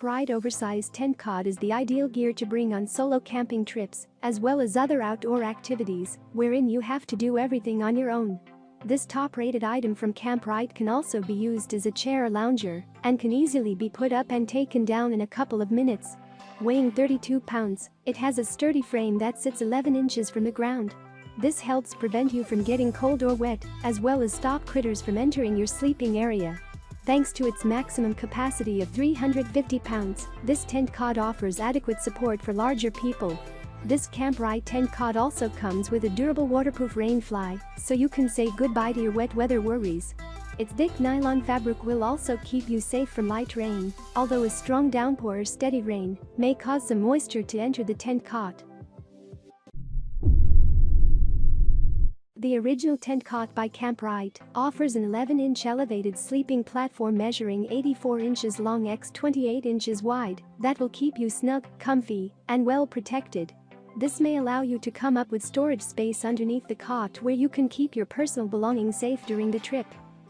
Kamp-Rite Oversize Tent Cot is the ideal gear to bring on solo camping trips, as well as other outdoor activities, wherein you have to do everything on your own. This top-rated item from Kamp-Rite can also be used as a chair or lounger, and can easily be put up and taken down in a couple of minutes. Weighing 32 pounds, it has a sturdy frame that sits 11 inches from the ground. This helps prevent you from getting cold or wet, as well as stop critters from entering your sleeping area. Thanks to its maximum capacity of 350 pounds, this tent cot offers adequate support for larger people. This Kamp-Rite tent cot also comes with a durable waterproof rain fly, so you can say goodbye to your wet weather worries. Its thick nylon fabric will also keep you safe from light rain, although a strong downpour or steady rain may cause some moisture to enter the tent cot. The original tent cot by Kamp-Rite offers an 11-inch elevated sleeping platform measuring 84 inches long x 28 inches wide that will keep you snug, comfy, and well protected. This may allow you to come up with storage space underneath the cot where you can keep your personal belongings safe during the trip.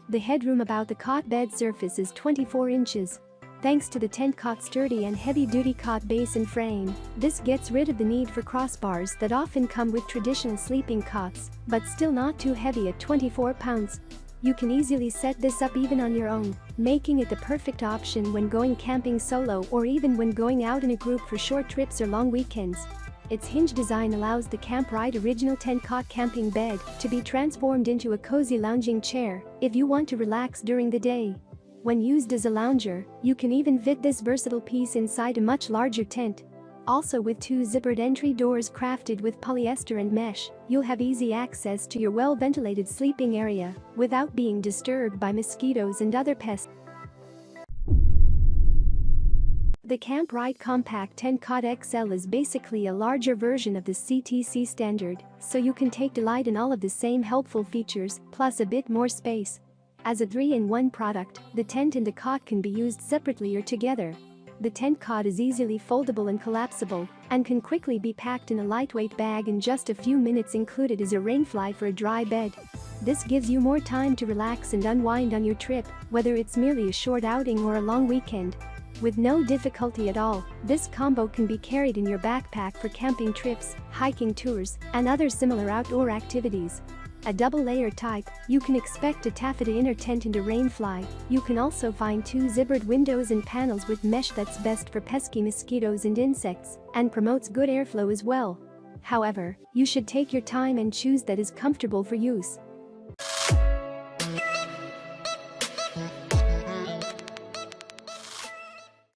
The headroom about the cot bed surface is 24 inches. Thanks to the tent cot's sturdy and heavy-duty cot base and frame, this gets rid of the need for crossbars that often come with traditional sleeping cots, but still not too heavy at 24 pounds. You can easily set this up even on your own, making it the perfect option when going camping solo or even when going out in a group for short trips or long weekends. Its hinge design allows the Kamp-Rite original tent cot camping bed to be transformed into a cozy lounging chair if you want to relax during the day. When used as a lounger, you can even fit this versatile piece inside a much larger tent. Also, with two zippered entry doors crafted with polyester and mesh, you'll have easy access to your well-ventilated sleeping area without being disturbed by mosquitoes and other pests. The Kamp-Rite Compact Tent Cot XL is basically a larger version of the CTC standard, so you can take delight in all of the same helpful features, plus a bit more space. As a 3-in-1 product, the tent and the cot can be used separately or together. The tent cot is easily foldable and collapsible, and can quickly be packed in a lightweight bag in just a few minutes. Included is a rainfly for a dry bed. This gives you more time to relax and unwind on your trip, whether it's merely a short outing or a long weekend. With no difficulty at all, this combo can be carried in your backpack for camping trips, hiking tours, and other similar outdoor activities. A double-layer type, you can expect a taffeta inner tent and a rainfly. You can also find two zippered windows and panels with mesh that's best for pesky mosquitoes and insects, and promotes good airflow as well. However, you should take your time and choose that is comfortable for use.